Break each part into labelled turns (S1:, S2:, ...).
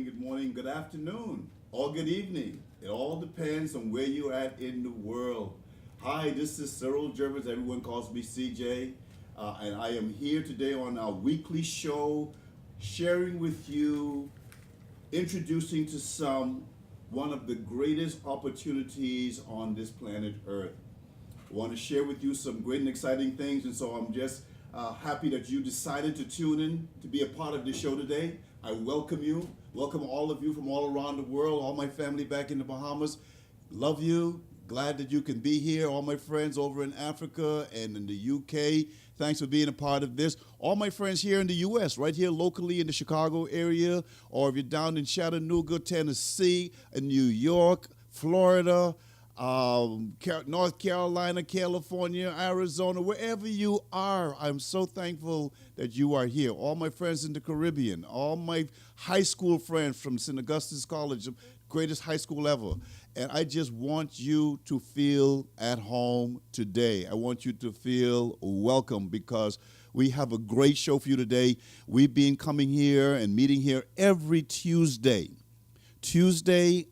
S1: good afternoon, or good evening. It all depends on where you're at in the world. Hi, this is Cyril Jervis. Everyone calls me CJ. And I am here today on our weekly show, sharing with you, introducing to some one of the greatest opportunities on this planet Earth. I want to share with you some great and exciting things, and so I'm just happy that you decided to tune in to be a part of this show today. I welcome you, welcome all of you from all around the world, all my family back in the Bahamas. Love you, glad that you can be here. All my friends over in Africa and in the UK, thanks for being a part of this. All my friends here in the US, right here locally in the Chicago area, or if you're down in Chattanooga, Tennessee, in New York, Florida, North Carolina, California, Arizona, wherever you are, I'm so thankful that you are here. All my friends in the Caribbean, all my high school friends from St. Augustine's College, the greatest high school ever. And I just want you to feel at home today. I want you to feel welcome because we have a great show for you today. We've been coming here and meeting here every Tuesday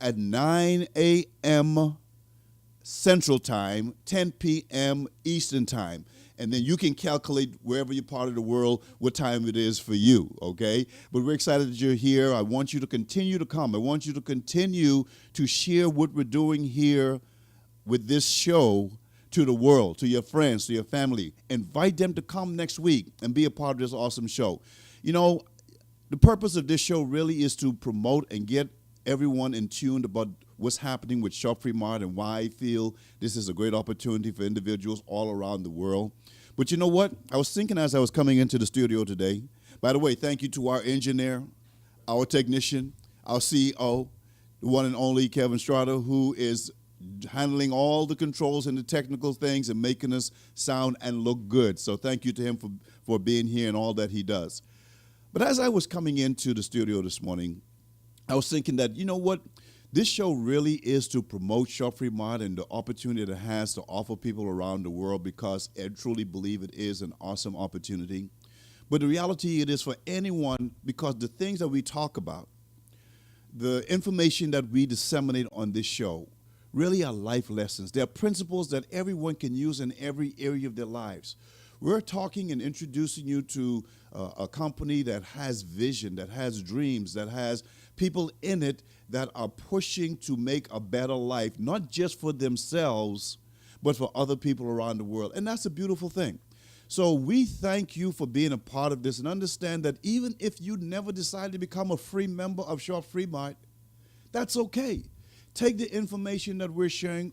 S1: at 9 a.m. Central Time, 10 p.m. Eastern Time. And then you can calculate wherever you're part of the world what time it is for you, okay? But we're excited that you're here. I want you to continue to come. I want you to continue to share what we're doing here with this show to the world, to your friends, to your family. Invite them to come next week and be a part of this awesome show. You know, the purpose of this show really is to promote and get everyone in tune about what's happening with Shop Free Mart and why I feel this is a great opportunity for individuals all around the world. But you know what? I was thinking as I was coming into the studio today, by the way, thank you to our engineer, our technician, our CEO, the one and only Kevin Strada, who is handling all the controls and the technical things and making us sound and look good. So thank you to him for being here and all that he does. But as I was coming into the studio this morning, I was thinking that, you know what? This show really is to promote Shop Free Mart and the opportunity it has to offer people around the world because I truly believe it is an awesome opportunity. But the reality it is for anyone because the things that we talk about, the information that we disseminate on this show really are life lessons. They're principles that everyone can use in every area of their lives. We're talking and introducing you to a company that has vision, that has dreams, that has people in it that are pushing to make a better life, not just for themselves, but for other people around the world. And that's a beautiful thing. So we thank you for being a part of this and understand that even if you never decide to become a free member of Shop Free Mart, that's okay. Take the information that we're sharing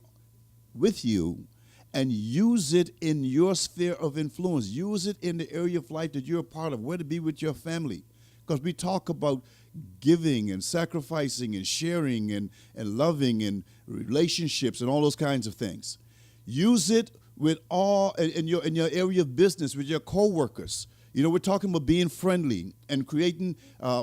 S1: with you and use it in your sphere of influence. Use it in the area of life that you're a part of, where to be with your family. Because we talk about giving and sacrificing and sharing and loving and relationships and all those kinds of things. Use it with all in your area of business with your coworkers. You know, we're talking about being friendly and creating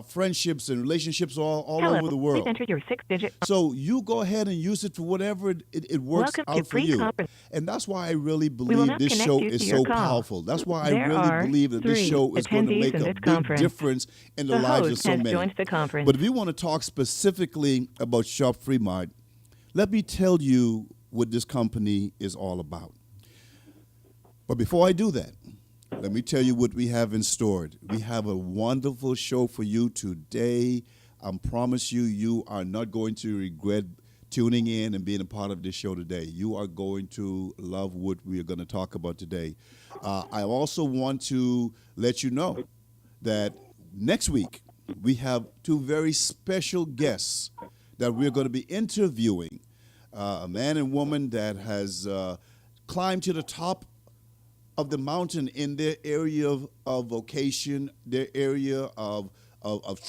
S1: friendships and relationships all over the world.
S2: Please enter your 6-digit.
S1: So you go ahead and use it for whatever it works
S2: Welcome to
S1: out for you.
S2: conference.
S1: And that's why I really
S2: will
S1: believe
S2: not
S1: this
S2: connect
S1: show
S2: you to
S1: is
S2: your
S1: so
S2: call.
S1: powerful. That's why
S2: There
S1: I really
S2: are
S1: believe that this
S2: 3
S1: show is going to
S2: attendees
S1: make
S2: in
S1: a
S2: this
S1: big
S2: conference.
S1: difference in the
S2: The
S1: lives of
S2: host
S1: so
S2: has
S1: many.
S2: joined the conference.
S1: But if we want to talk specifically about Shop Free Mart, let me tell you what this company is all about. But before I do that, let me tell you what we have in store. We have a wonderful show for you today. I promise you, you are not going to regret tuning in and being a part of this show today. You are going to love what we are going to talk about today. I also want to let you know that next week we have 2 very special guests that we're going to be interviewing. A man and woman that has climbed to the top of the mountain in their area of vocation, their area of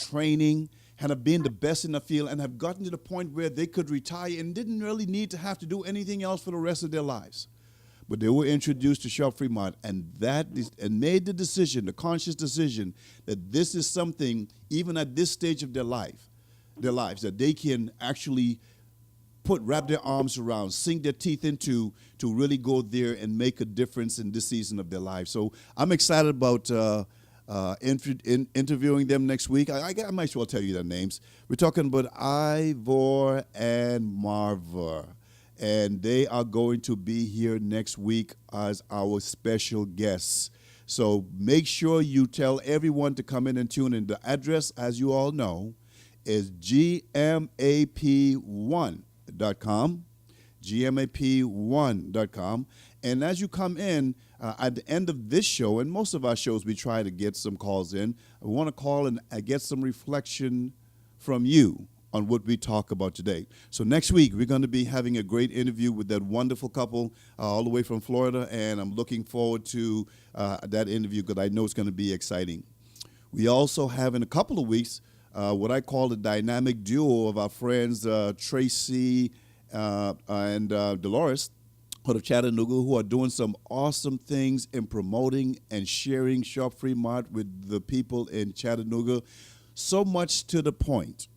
S1: training, and have been the best in the field and have gotten to the point where they could retire and didn't really need to have to do anything else for the rest of their lives. But they were introduced to Shop Free Mart and made the decision, the conscious decision, that this is something, even at this stage of their lives, that they can actually wrap their arms around, sink their teeth into, to really go there and make a difference in this season of their life. So I'm excited about interviewing them next week. I might as well tell you their names. We're talking about Ivor and Marva, and they are going to be here next week as our special guests. So make sure you tell everyone to come in and tune in. The address, as you all know, is gmap1.com, gmap1.com. And as you come in, at the end of this show, and most of our shows, we try to get some calls in. I want to call and get some reflection from you on what we talk about today. So next week, we're going to be having a great interview with that wonderful couple all the way from Florida, and I'm looking forward to that interview because I know it's going to be exciting. We also have in a couple of weeks what I call the dynamic duo of our friends Tracy and Dolores out of Chattanooga, who are doing some awesome things in promoting and sharing Shop Free Mart with the people in Chattanooga, so much to the point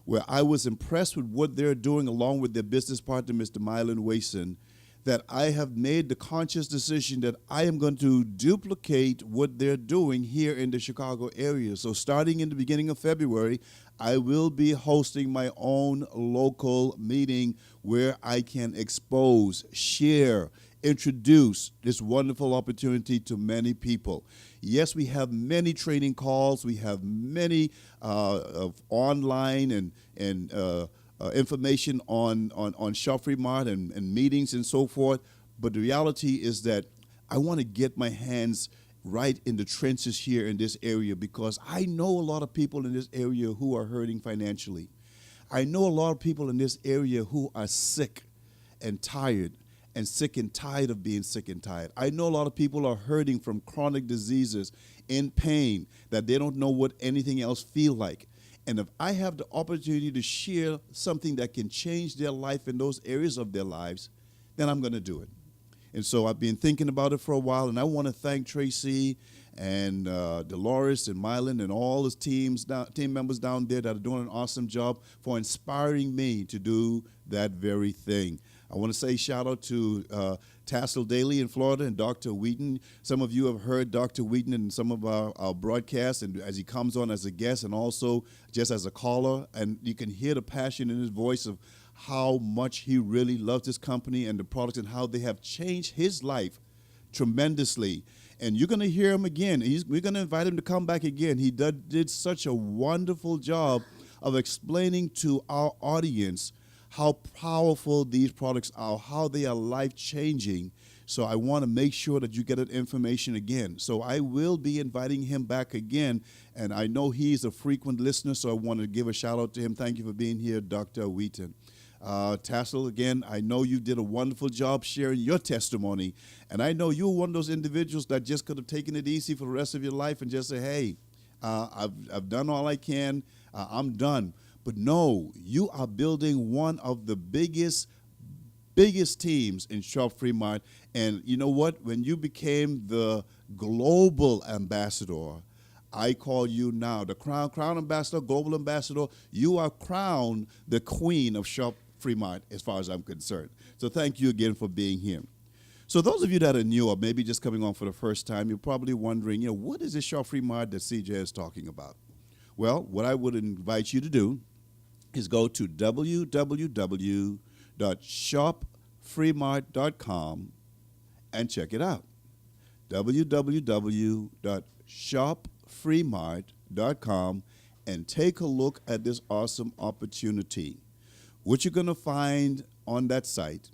S1: where I was impressed with what they're doing along with their business partner, Mr. Mylan Wason, that I have made the conscious decision that I am going to duplicate what they're doing here in the Chicago area. So starting in the beginning of February, I will be hosting my own local meeting where I can expose, share, introduce this wonderful opportunity to many people. Yes, we have many training calls. We have many online and information on Shop Free Mart and meetings and so forth. But the reality is that I want to get my hands right in the trenches here in this area because I know a lot of people in this area who are hurting financially. I know a lot of people in this area who are sick and tired and sick and tired of being sick and tired. I know a lot of people are hurting from chronic diseases, in pain, that they don't know what anything else feel like. And if I have the opportunity to share something that can change their life in those areas of their lives, then I'm going to do it. And so I've been thinking about it for a while, and I want to thank Tracy and Dolores and Mylan and all his team members down there that are doing an awesome job for inspiring me to do that very thing. I want to say shout out to Tassel Daly in Florida and Dr. Wheaton. Some of you have heard Dr. Wheaton in some of our broadcasts, and as he comes on as a guest and also just as a caller, and you can hear the passion in his voice of how much he really loves this company and the products and how they have changed his life tremendously. And you're going to hear him again. We're going to invite him to come back again. He did such a wonderful job of explaining to our audience how powerful these products are, how they are life-changing. So I want to make sure that you get that information again. So I will be inviting him back again, and I know he's a frequent listener, so I want to give a shout-out to him. Thank you for being here, Dr. Wheaton. Tassel, again, I know you did a wonderful job sharing your testimony, and I know you're one of those individuals that just could have taken it easy for the rest of your life and just say, hey, I've done all I can, I'm done. But no, you are building one of the biggest teams in Shop Free Mart, and you know what? When you became the global ambassador, I call you now the crown ambassador, global ambassador. You are crowned the queen of Shop Free Mart as far as I'm concerned. So thank you again for being here. So those of you that are new or maybe just coming on for the first time, you're probably wondering, what is this Shop Free Mart that CJ is talking about? Well, what I would invite you to do is go to www.shopfreemart.com and check it out. www.shopfreemart.com and take a look at this awesome opportunity. What you're going to find on that site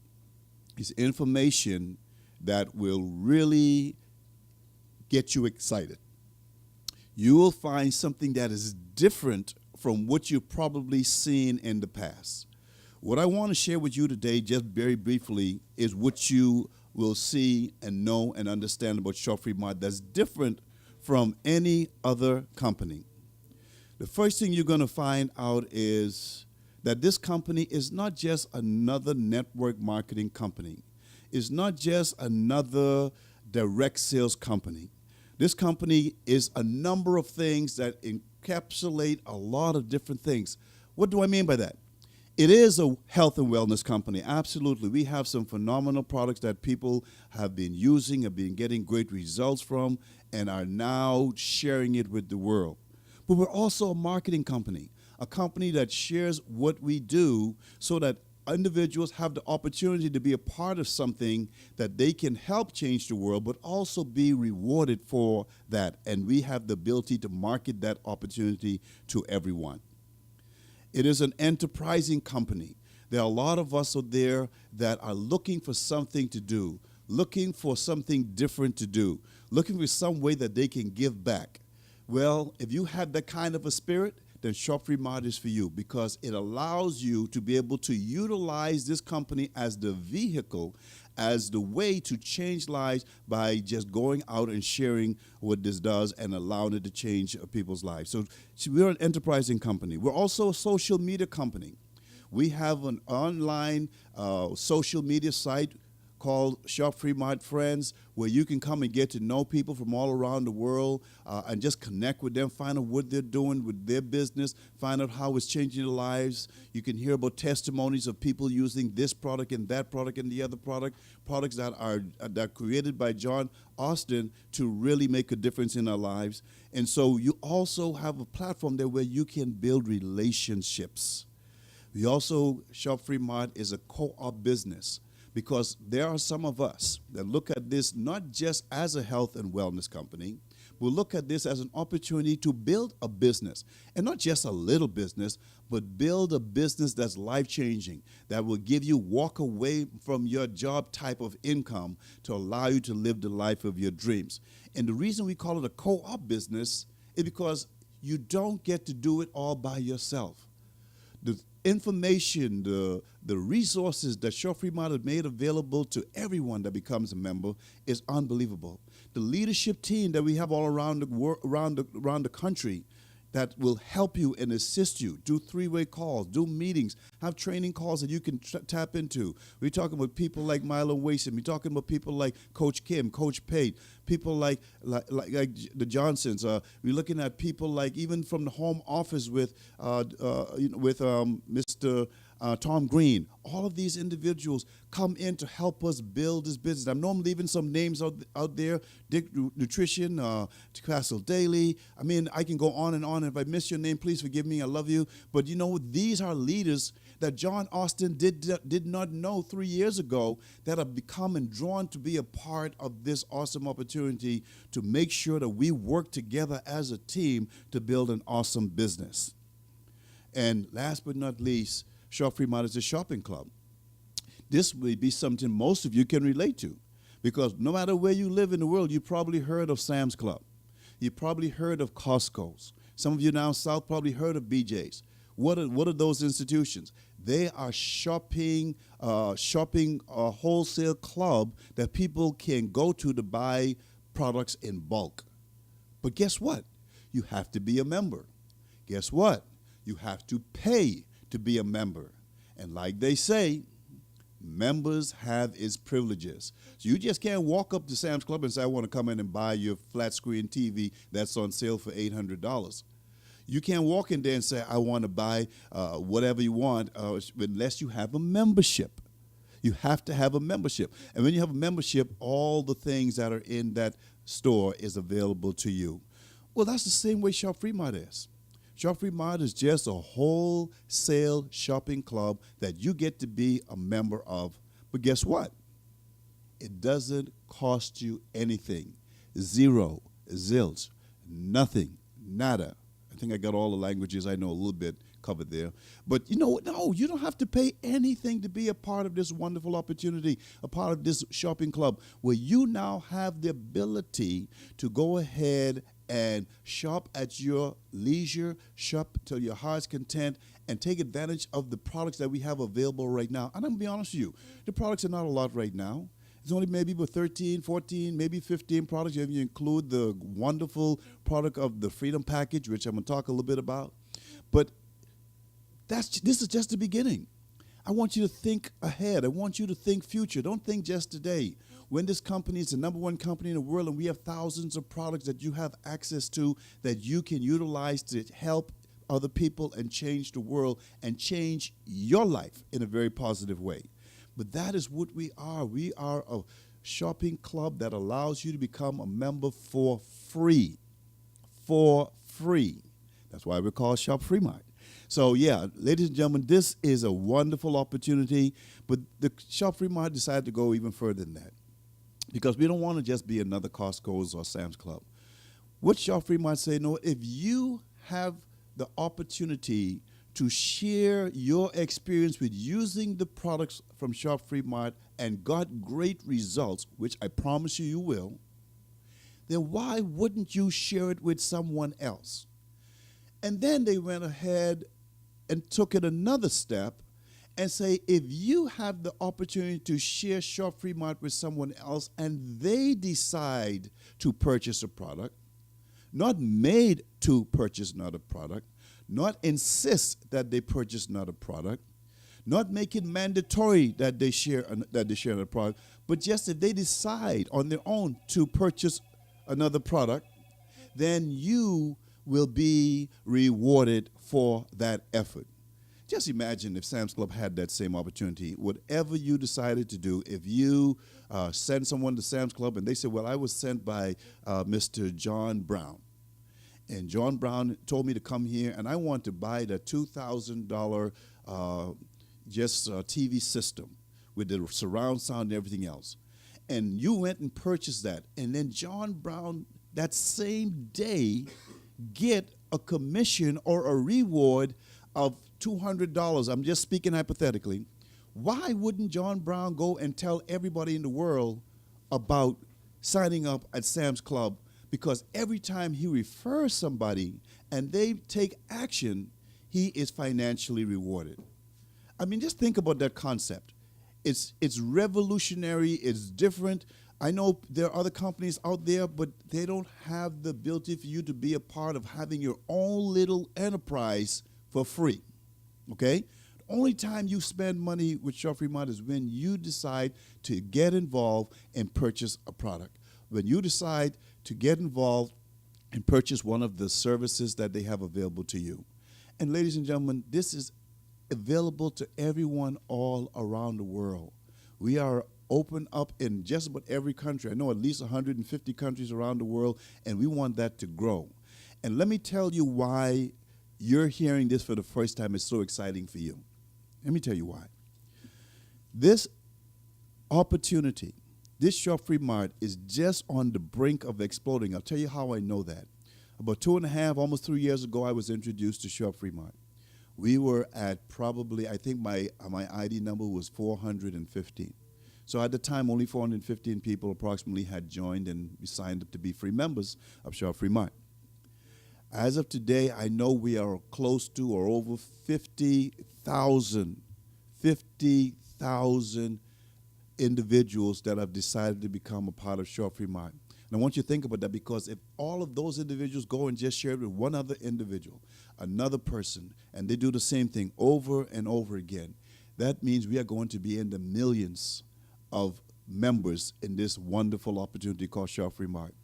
S1: is information that will really get you excited. You will find something that is different from what you've probably seen in the past. What I want to share with you today, just very briefly, is what you will see and know and understand about Shop Free Mart that's different from any other company. The first thing you're going to find out is that this company is not just another network marketing company. It's not just another direct sales company. This company is a number of things that encapsulate a lot of different things. What do I mean by that? It is a health and wellness company, absolutely. We have some phenomenal products that people have been using, have been getting great results from, and are now sharing it with the world. But we're also a marketing company, a company that shares what we do so that individuals have the opportunity to be a part of something that they can help change the world, but also be rewarded for that. And we have the ability to market that opportunity to everyone. It is an enterprising company. There are a lot of us out there that are looking for something to do, looking for something different to do, looking for some way that they can give back. Well, if you have that kind of a spirit, then Shop Free Mart is for you, because it allows you to be able to utilize this company as the vehicle, as the way to change lives by just going out and sharing what this does and allowing it to change people's lives. So we're an enterprising company. We're also a social media company. We have an online social media site called Shop Free Mart Friends, where you can come and get to know people from all around the world and just connect with them, find out what they're doing with their business, find out how it's changing their lives. You can hear about testimonies of people using this product and that product and the other product, products that are created by John Austin to really make a difference in our lives. And so you also have a platform there where you can build relationships. We also, Shop Free Mart is a co-op business, because there are some of us that look at this not just as a health and wellness company, but look at this as an opportunity to build a business. And not just a little business, but build a business that's life-changing, that will give you walk away from your job type of income to allow you to live the life of your dreams. And the reason we call it a co-op business is because you don't get to do it all by yourself. The information, the resources that Shop Free Mart has made available to everyone that becomes a member is unbelievable. The leadership team that we have all around the country that will help you and assist you, do three-way calls, do meetings, have training calls that you can tap into. We're talking about people like Milo Wason. We're talking about people like Coach Kim, Coach Pate, people like the Johnsons. We're looking at people like even from the home office with Mr. Tom Green. All of these individuals come in to help us build this business. I'm normally leaving some names out there. Dick Nutrition, Castle Daily. I mean, I can go on and on. If I miss your name, please forgive me. I love you. But you know, these are leaders that John Austin did not know 3 years ago that have become and drawn to be a part of this awesome opportunity to make sure that we work together as a team to build an awesome business. And last but not least, Shop Free Mart is a shopping club. This may be something most of you can relate to, because no matter where you live in the world, you probably heard of Sam's Club. You probably heard of Costco's. Some of you down south probably heard of BJ's. What are those institutions? They are shopping wholesale club that people can go to buy products in bulk. But guess what? You have to be a member. Guess what? You have to pay to be a member. And like they say, members have its privileges. So you just can't walk up to Sam's Club and say, I want to come in and buy your flat screen TV that's on sale for $800. You can't walk in there and say, I want to buy whatever you want unless you have a membership. You have to have a membership. And when you have a membership, all the things that are in that store is available to you. Well, that's the same way Shop Free Mart is. Shop Free Mart is just a wholesale shopping club that you get to be a member of. But guess what? It doesn't cost you anything. Zero, zilch, nothing, nada. I think I got all the languages I know a little bit covered there. But you know what? No, you don't have to pay anything to be a part of this wonderful opportunity, a part of this shopping club, where you now have the ability to go ahead and shop at your leisure, shop till your heart's content, and take advantage of the products that we have available right now. And I'm going to be honest with you, the products are not a lot right now. It's only maybe about 13, 14, maybe 15 products if you include the wonderful product of the Freedom Package, which I'm going to talk a little bit about. But this is just the beginning. I want you to think ahead. I want you to think future. Don't think just today. When this company is the number one company in the world and we have thousands of products that you have access to that you can utilize to help other people and change the world and change your life in a very positive way. But that is what we are. We are a shopping club that allows you to become a member for free. For free. That's why we're called Shop Free Mart. So yeah, ladies and gentlemen, this is a wonderful opportunity, but the Shop Free Mart decided to go even further than that because we don't want to just be another Costco's or Sam's Club. What Shop Free Mart say, no, if you have the opportunity to share your experience with using the products from Shop Free Mart and got great results, which I promise you will, then why wouldn't you share it with someone else? And then they went ahead and took it another step and say, if you have the opportunity to share Shop Free Mart with someone else and they decide to purchase a product, not made to purchase another product, not insist that they purchase another product, not make it mandatory that they share another product, but just if they decide on their own to purchase another product, then you will be rewarded for that effort. Just imagine if Sam's Club had that same opportunity. Whatever you decided to do, if you send someone to Sam's Club and they say, well, I was sent by Mr. John Brown, and John Brown told me to come here, and I want to buy the $2,000 TV system with the surround sound and everything else. And you went and purchased that. And then John Brown, that same day, get a commission or a reward of $200. I'm just speaking hypothetically. Why wouldn't John Brown go and tell everybody in the world about signing up at Sam's Club? Because every time he refers somebody and they take action, he is financially rewarded. I mean, just think about that concept. It's revolutionary. It's different. I know there are other companies out there, but they don't have the ability for you to be a part of having your own little enterprise for free, okay? The only time you spend money with Shop Free Mart is when you decide to get involved and purchase a product. When you decide to get involved and purchase one of the services that they have available to you. And ladies and gentlemen, this is available to everyone all around the world. We are open up in just about every country. I know at least 150 countries around the world, and we want that to grow. And let me tell you why you're hearing this for the first time is so exciting for you. Let me tell you why. This opportunity, this Shop Free Mart is just on the brink of exploding. I'll tell you how I know that. About 2.5, almost 3 years ago, I was introduced to Shop Free Mart. We were at probably, I think my ID number was 415. So at the time, only 415 people approximately had joined and signed up to be free members of Shop Free Mart. As of today, I know we are close to or over 50,000 individuals that have decided to become a part of Shop Free Mart. And I want you to think about that, because if all of those individuals go and just share it with one other individual, another person, and they do the same thing over and over again, that means we are going to be in the millions of members in this wonderful opportunity called Shop Free Mart.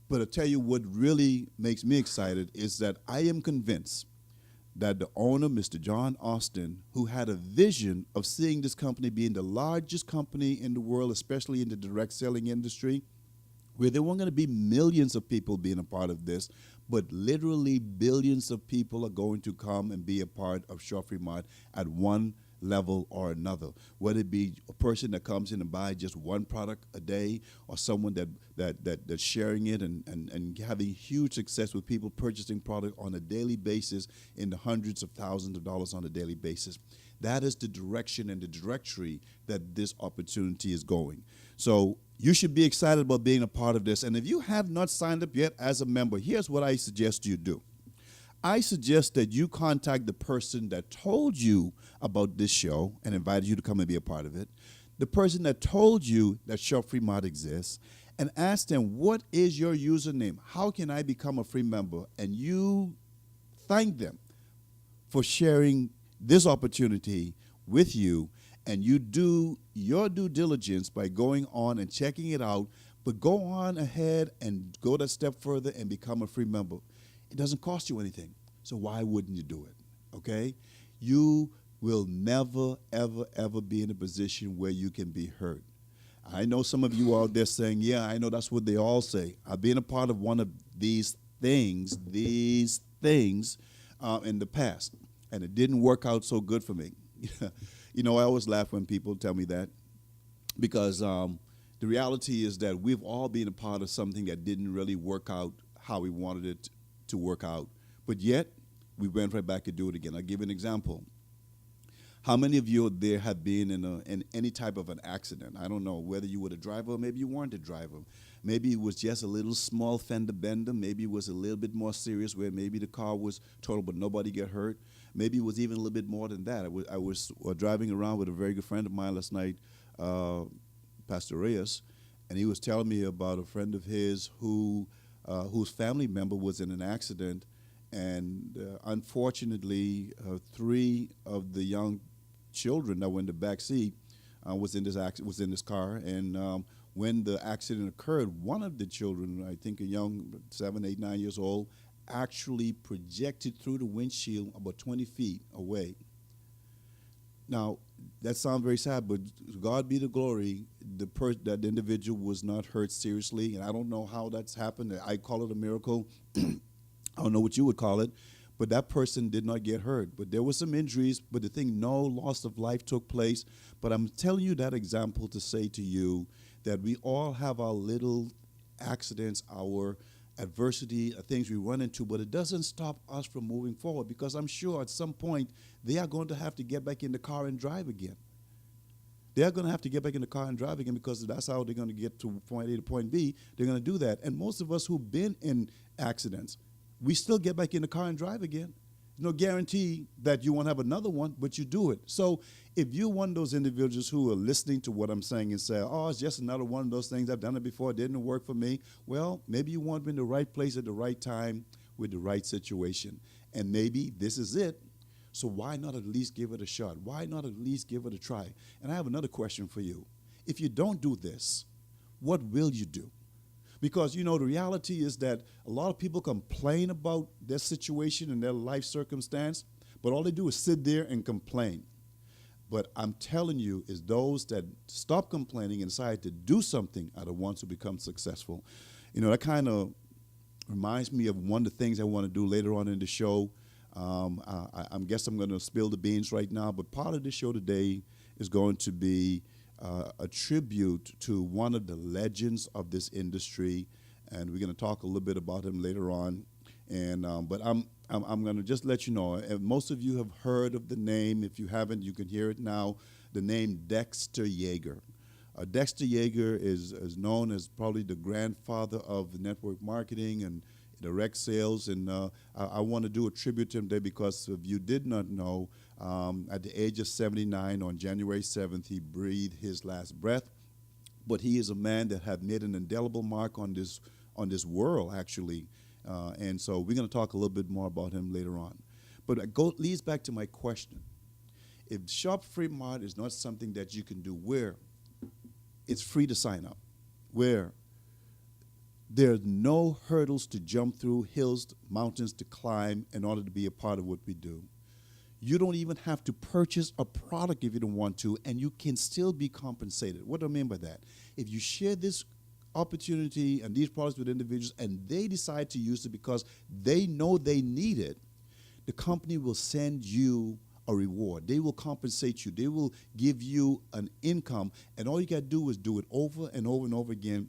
S1: But I'll tell you what really makes me excited is that I am convinced that the owner, Mr. John Austin, who had a vision of seeing this company being the largest company in the world, especially in the direct selling industry, where there weren't going to be millions of people being a part of this, but literally billions of people are going to come and be a part of Shop Free Mart at one level or another, whether it be a person that comes in and buys just one product a day, or someone that's sharing it and having huge success with people purchasing product on a daily basis in the hundreds of thousands of dollars on a daily basis. That is the direction and the directory that this opportunity is going. So you should be excited about being a part of this. And if you have not signed up yet as a member, here's what I suggest you do. I suggest that you contact the person that told you about this show and invited you to come and be a part of it, the person that told you that Shop Free Mart exists, and ask them, what is your username? How can I become a free member? And you thank them for sharing this opportunity with you, and you do your due diligence by going on and checking it out, but go on ahead and go that step further and become a free member. It doesn't cost you anything. So why wouldn't you do it? Okay? You will never, ever, ever be in a position where you can be hurt. I know some of you out there saying, yeah, I know that's what they all say. I've been a part of one of these things in the past, and it didn't work out so good for me. You know, I always laugh when people tell me that because the reality is that we've all been a part of something that didn't really work out how we wanted it to work out, but yet we went right back to do it again. I'll give you an example. How many of you there have been in any type of an accident? I don't know whether you were the driver or maybe you weren't the driver. Maybe it was just a little small fender bender. Maybe it was a little bit more serious where maybe the car was totaled but nobody got hurt. Maybe it was even a little bit more than that. I was driving around with a very good friend of mine last night, Pastor Reyes, and he was telling me about a friend of his whose family member was in an accident, and unfortunately, three of the young children that were in the back seat was in this car, and when the accident occurred, one of the children, I think a young 7, 8, 9 years old, actually projected through the windshield about 20 feet away. Now, that sounds very sad, but God be the glory, that individual was not hurt seriously, and I don't know how that's happened. I call it a miracle. I don't know what you would call it, but that person did not get hurt. But there were some injuries, but the thing, no loss of life took place. But I'm telling you that example to say to you that we all have our little accidents, our adversity, things we run into, but it doesn't stop us from moving forward, because I'm sure at some point they are going to have to get back in the car and drive again. They're going to have to get back in the car and drive again, because that's how they're going to get to point A to point B. They're going to do that. And most of us who've been in accidents, we still get back in the car and drive again. There's no guarantee that you won't have another one, but you do it. So if you're one of those individuals who are listening to what I'm saying and say, oh, it's just another one of those things, I've done it before, it didn't work for me, well, maybe you weren't in the right place at the right time with the right situation. And maybe this is it. So why not at least give it a shot? Why not at least give it a try? And I have another question for you. If you don't do this, what will you do? Because, you know, the reality is that a lot of people complain about their situation and their life circumstance, but all they do is sit there and complain. But I'm telling you, is those that stop complaining and decide to do something are the ones who become successful. You know, that kind of reminds me of one of the things I want to do later on in the show. I guess I'm going to spill the beans right now, but part of the show today is going to be a tribute to one of the legends of this industry, and we're going to talk a little bit about him later on. And but I'm going to just let you know, and most of you have heard of the name. If you haven't, you can hear it now. The name Dexter Yeager. Dexter Yeager is known as probably the grandfather of network marketing and direct sales, and I want to do a tribute to him today, because if you did not know, at the age of 79, on January 7th, he breathed his last breath. But he is a man that had made an indelible mark on this world, actually. And so we're going to talk a little bit more about him later on. But it leads back to my question. If Shop Free Mart is not something that you can do where it's free to sign up, where there are no hurdles to jump through, hills, mountains to climb in order to be a part of what we do. You don't even have to purchase a product if you don't want to, and you can still be compensated. What do I mean by that? If you share this opportunity and these products with individuals and they decide to use it because they know they need it, the company will send you a reward. They will compensate you. They will give you an income, and all you got to do is do it over and over and over again,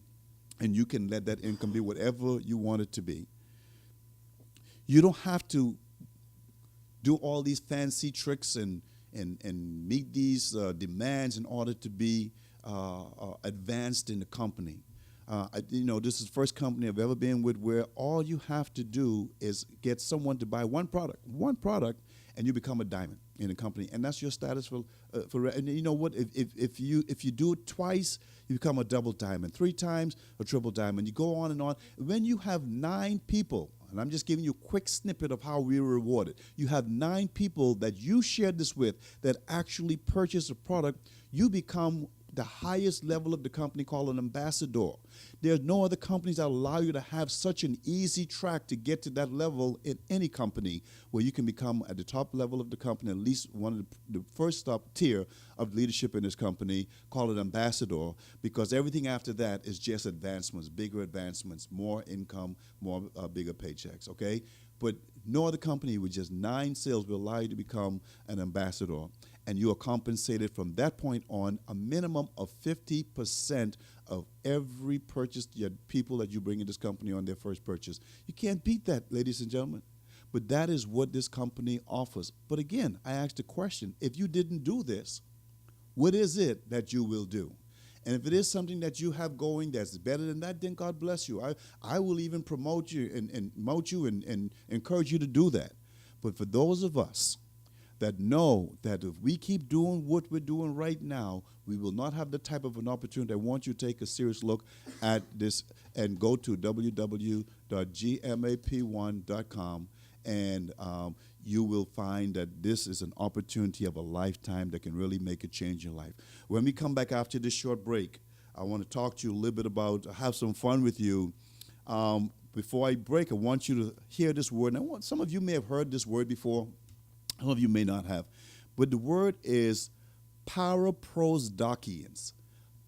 S1: and you can let that income be whatever you want it to be. You don't have to do all these fancy tricks and meet these demands in order to be advanced in the company. This is the first company I've ever been with where all you have to do is get someone to buy one product, and you become a diamond in the company, and that's your status for. And you know what? If you do it twice, you become a double diamond. 3 times, a triple diamond. You go on and on. When you have 9 people, and I'm just giving you a quick snippet of how we were rewarded. You have 9 people that you shared this with that actually purchase a product. You become the highest level of the company called an ambassador. There's no other companies that allow you to have such an easy track to get to that level in any company where you can become at the top level of the company, at least one of the first top tier of leadership in this company, call it ambassador, because everything after that is just advancements, bigger advancements, more income, more bigger paychecks, okay? But no other company with just 9 sales will allow you to become an ambassador. And you are compensated from that point on a minimum of 50% of every purchase, people that you bring in this company on their first purchase. You can't beat that, ladies and gentlemen. But that is what this company offers. But again, I asked the question, if you didn't do this, what is it that you will do? And if it is something that you have going that's better than that, then God bless you. I will even promote you and encourage you to do that. But for those of us that know that if we keep doing what we're doing right now, we will not have the type of an opportunity. I want you to take a serious look at this and go to www.gmap1.com, and you will find that this is an opportunity of a lifetime that can really make a change in your life. When we come back after this short break, I want to talk to you a little bit about, have some fun with you. Before I break, I want you to hear this word. And some of you may have heard this word before. Some of you may not have. But the word is paraprosdokians.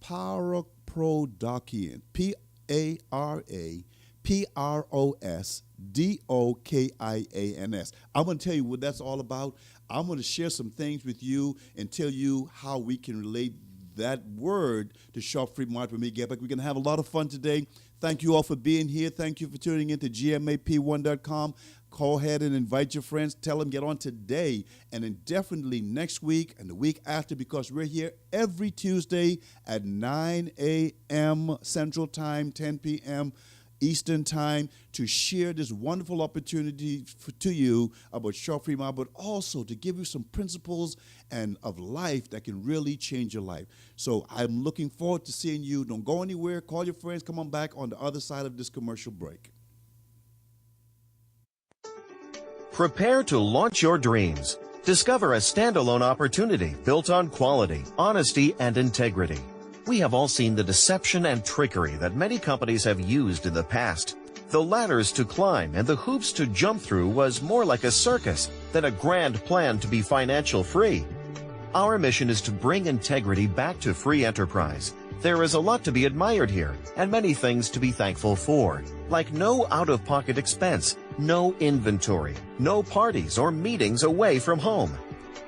S1: Paraprosdokian. P-A-R-A-P-R-O-S-D-O-K-I-A-N-S. I'm going to tell you what that's all about. I'm going to share some things with you and tell you how we can relate that word to Shop Free Mart when we get back. We're going to have a lot of fun today. Thank you all for being here. Thank you for tuning in to GMAP1.com. Go ahead and invite your friends. Tell them get on today and then definitely next week and the week after, because we're here every Tuesday at 9 a.m. Central Time, 10 p.m. Eastern Time to share this wonderful opportunity to you about Shop Free Mart, but also to give you some principles and of life that can really change your life. So I'm looking forward to seeing you. Don't go anywhere. Call your friends. Come on back on the other side of this commercial break.
S2: Prepare to launch your dreams. Discover a standalone opportunity built on quality, honesty, and integrity. We have all seen the deception and trickery that many companies have used in the past. The ladders to climb and the hoops to jump through was more like a circus than a grand plan to be financial free. Our mission is to bring integrity back to free enterprise. There is a lot to be admired here and many things to be thankful for, like no out-of-pocket expense, no inventory, no parties or meetings away from home.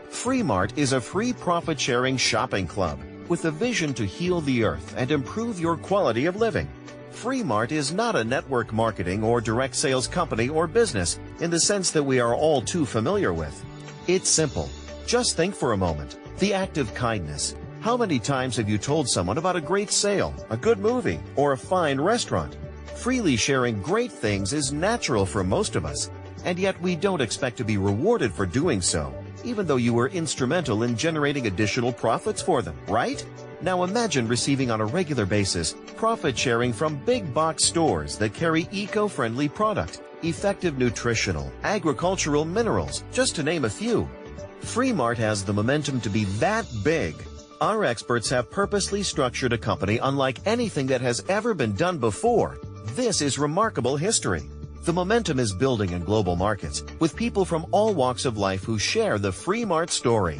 S2: Free Mart is a free profit-sharing shopping club with a vision to heal the earth and improve your quality of living. Free Mart is not a network marketing or direct sales company or business in the sense that we are all too familiar with. It's simple. Just think for a moment. The act of kindness. How many times have you told someone about a great sale, a good movie, or a fine restaurant? Freely sharing great things is natural for most of us, and yet we don't expect to be rewarded for doing so, even though you were instrumental in generating additional profits for them, right? Now imagine receiving on a regular basis profit sharing from big box stores that carry eco-friendly product, effective nutritional, agricultural minerals, just to name a few. Free Mart has the momentum to be that big. Our experts have purposely structured a company unlike anything that has ever been done before. This is remarkable history. The momentum is building in global markets with people from all walks of life who share the Free Mart story.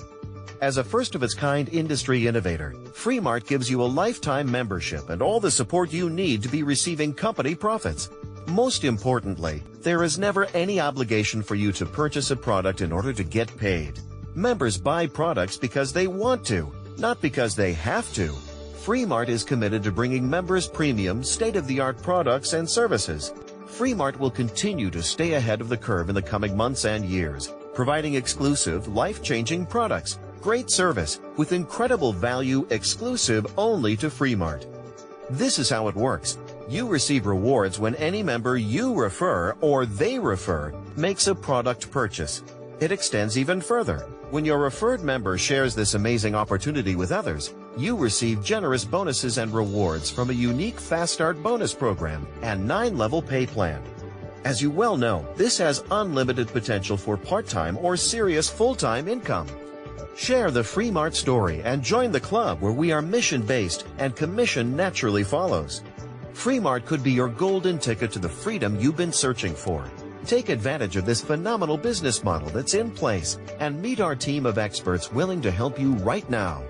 S2: As a first-of-its-kind industry innovator, Free Mart gives you a lifetime membership and all the support you need to be receiving company profits. Most importantly, there is never any obligation for you to purchase a product in order to get paid. Members buy products because they want to, not because they have to. Free Mart is committed to bringing members premium, state-of-the-art products and services. Free Mart will continue to stay ahead of the curve in the coming months and years, providing exclusive, life-changing products, great service, with incredible value exclusive only to Free Mart. This is how it works. You receive rewards when any member you refer or they refer makes a product purchase. It extends even further. When your referred member shares this amazing opportunity with others, you receive generous bonuses and rewards from a unique Fast Start bonus program and 9-level pay plan. As you well know, this has unlimited potential for part-time or serious full-time income. Share the Free Mart story and join the club where we are mission-based and commission naturally follows. Free Mart could be your golden ticket to the freedom you've been searching for. Take advantage of this phenomenal business model that's in place and meet our team of experts willing to help you right now.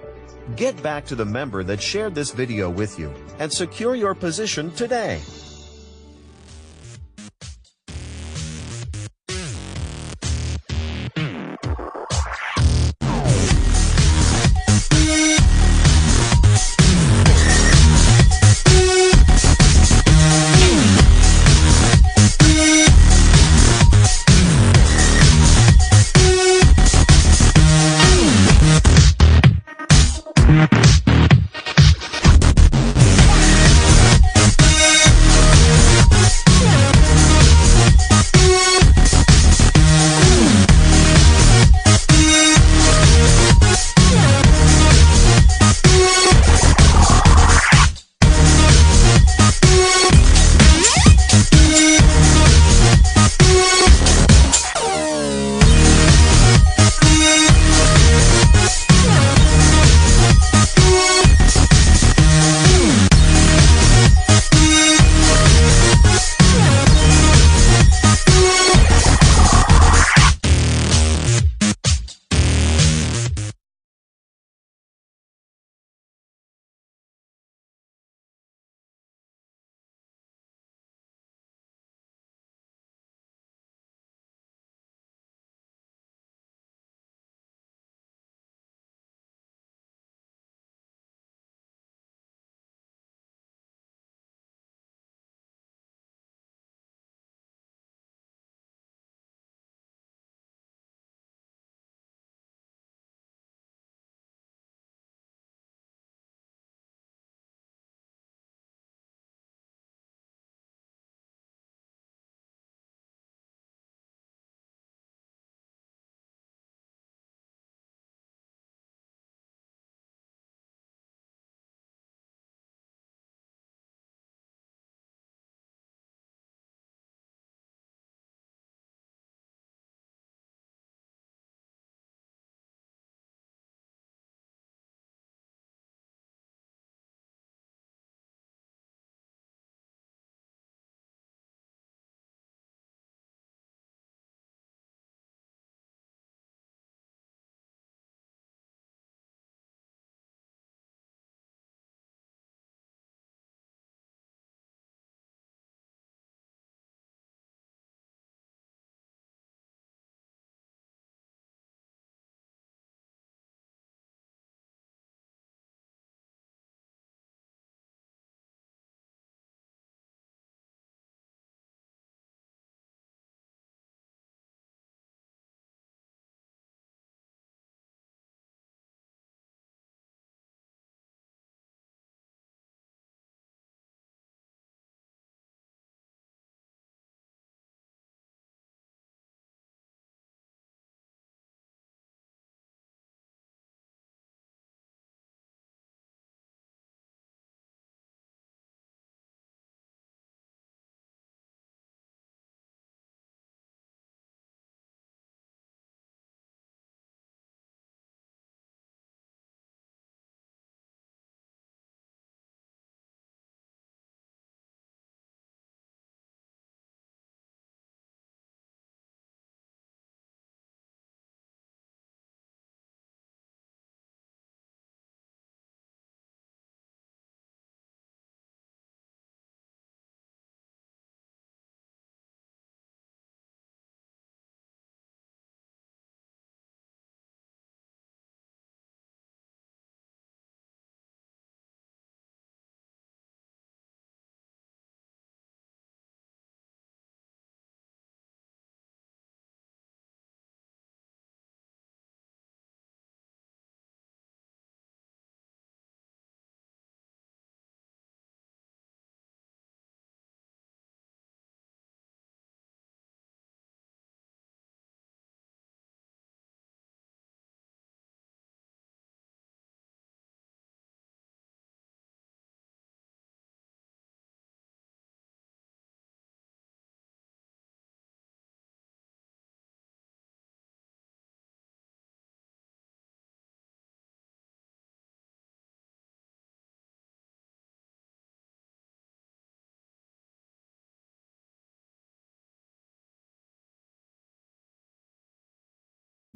S2: Get back to the member that shared this video with you and secure your position today.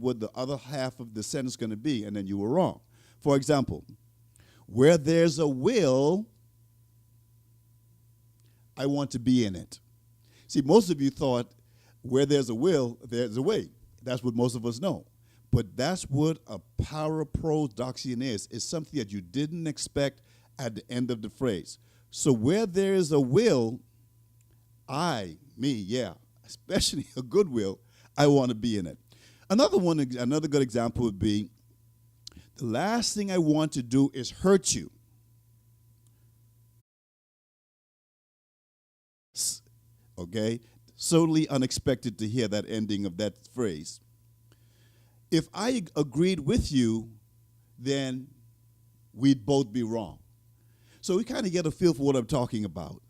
S1: what the other half of the sentence is going to be, and then you were wrong. For example, where there's a will, I want to be in it. See, most of you thought where there's a will, there's a way. That's what most of us know. But that's what a paraprodoxian is something that you didn't expect at the end of the phrase. So where there is a will, especially a good will, I want to be in it. Another good example would be, the last thing I want to do is hurt you. Okay? Certainly unexpected to hear that ending of that phrase. If I agreed with you, then we'd both be wrong. So we kind of get a feel for what I'm talking about.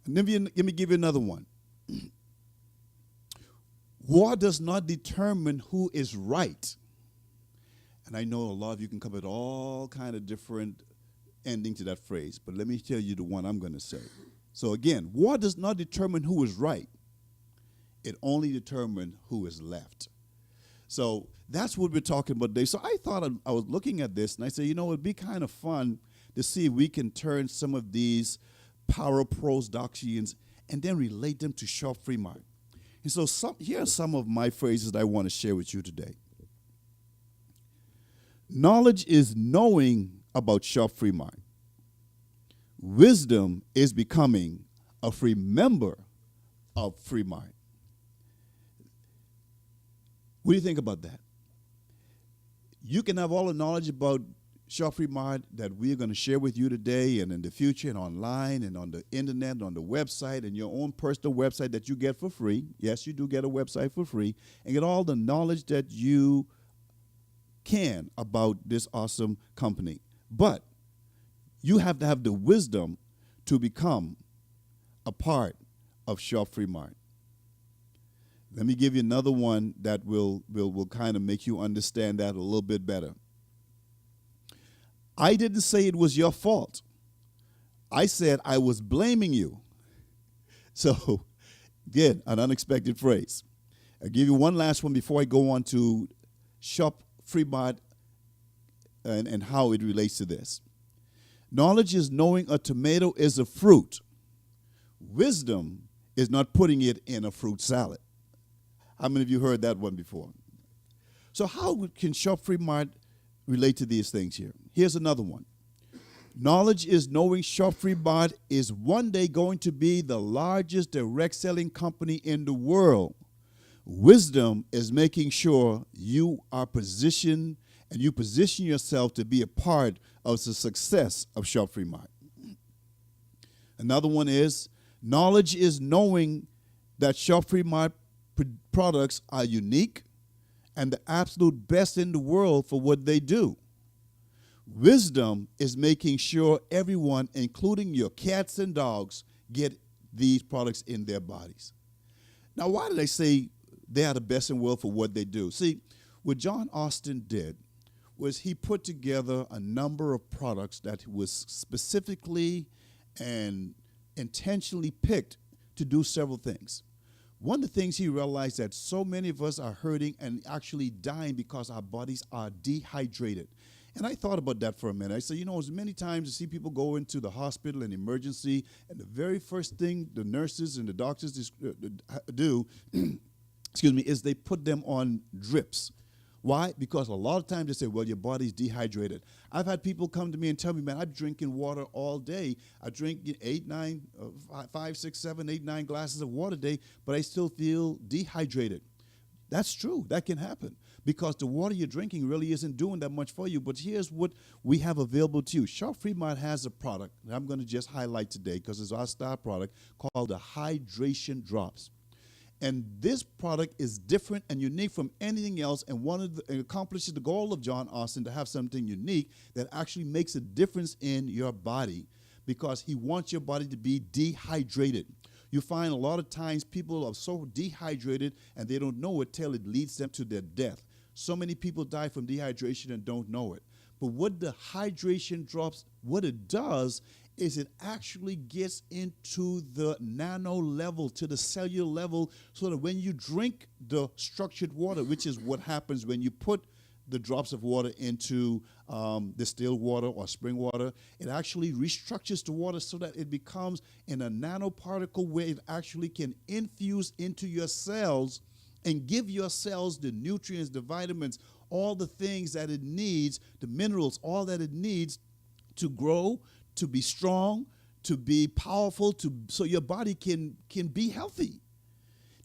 S1: And let me give you another one. War does not determine who is right. And I know a lot of you can come up with all kind of different ending to that phrase, but let me tell you the one I'm going to say. So again, war does not determine who is right. It only determines who is left. So that's what we're talking about today. So I thought I was looking at this, and I said, it'd be kind of fun to see if we can turn some of these paraprodoxians and then relate them to Shop Free Mart. And so here are some of my phrases that I want to share with you today. Knowledge is knowing about Shop Free Mart. Wisdom is becoming a free member of Free Mart. What do you think about that? You can have all the knowledge about Shop Free Mart that we're going to share with you today and in the future and online and on the internet, on the website, and your own personal website that you get for free. Yes, you do get a website for free, and get all the knowledge that you can about this awesome company. But you have to have the wisdom to become a part of Shop Free Mart. Let me give you another one that will kind of make you understand that a little bit better. I didn't say it was your fault. I said I was blaming you. So, again, an unexpected phrase. I'll give you one last one before I go on to Shop Free Mart and how it relates to this. Knowledge is knowing a tomato is a fruit. Wisdom is not putting it in a fruit salad. How many of you heard that one before? So how can Shop Free Mart relate to these things here? Here's another one. Knowledge is knowing Shop Free Mart is one day going to be the largest direct selling company in the world. Wisdom is making sure you are positioned and you position yourself to be a part of the success of Shop Free Mart. Another one is knowledge is knowing that Shop Free Mart products are unique and the absolute best in the world for what they do. Wisdom is making sure everyone, including your cats and dogs, get these products in their bodies. Now, why did I say they are the best in the world for what they do? See, what John Austin did was he put together a number of products that was specifically and intentionally picked to do several things. One of the things he realized that so many of us are hurting and actually dying because our bodies are dehydrated. And I thought about that for a minute. I said, as many times you see people go into the hospital in emergency, and the very first thing the nurses and the doctors do, is they put them on drips. Why? Because a lot of times they say, well, your body's dehydrated. I've had people come to me and tell me, man, I'm drinking water all day. I drink 5, 6, 7, 8, 9 glasses of water a day, but I still feel dehydrated. That's true. That can happen because the water you're drinking really isn't doing that much for you. But here's what we have available to you. Shop Free Mart has a product that I'm going to just highlight today because it's our star product called the Hydration Drops. And this product is different and unique from anything else, and it accomplishes the goal of John Austin to have something unique that actually makes a difference in your body because he wants your body to be dehydrated. You find a lot of times people are so dehydrated and they don't know it till it leads them to their death. So many people die from dehydration and don't know it. But what the hydration drops, what it does
S3: is it actually gets into the nano level, to the cellular level, so that when you drink the structured water, which is what happens when you put the drops of water into distilled water or spring water, it actually restructures the water so that it becomes in a nanoparticle where it actually can infuse into your cells and give your cells the nutrients, the vitamins, all the things that it needs, the minerals, all that it needs to grow, to be strong, to be powerful, so your body can be healthy.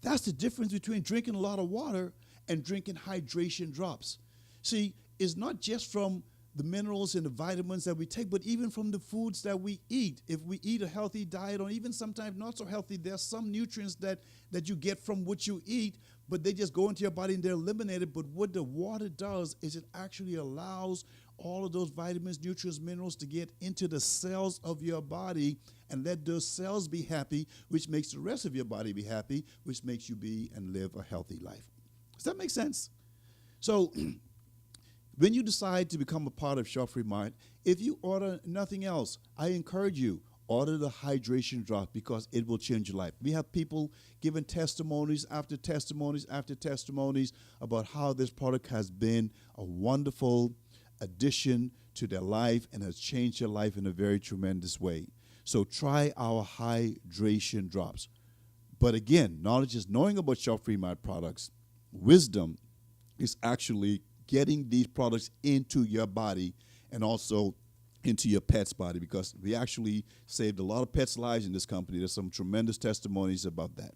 S3: That's the difference between drinking a lot of water and drinking hydration drops. See, it's not just from the minerals and the vitamins that we take, but even from the foods that we eat. If we eat a healthy diet, or even sometimes not so healthy, there's some nutrients that you get from what you eat, but they just go into your body and they're eliminated. But what the water does is it actually allows all of those vitamins, nutrients, minerals to get into the cells of your body and let those cells be happy, which makes the rest of your body be happy, which makes you be and live a healthy life. Does that make sense? So when you decide to become a part of Sugar Free Mart, if you order nothing else, I encourage you, order the hydration drop, because it will change your life. We have people giving testimonies after testimonies after testimonies about how this product has been a wonderful addition to their life and has changed their life in a very tremendous way. So try our hydration drops. But again, knowledge is knowing about Sugar Free Mart products. Wisdom is actually getting these products into your body and also into your pet's body, because we actually saved a lot of pets' lives in this company. There's some tremendous testimonies about that.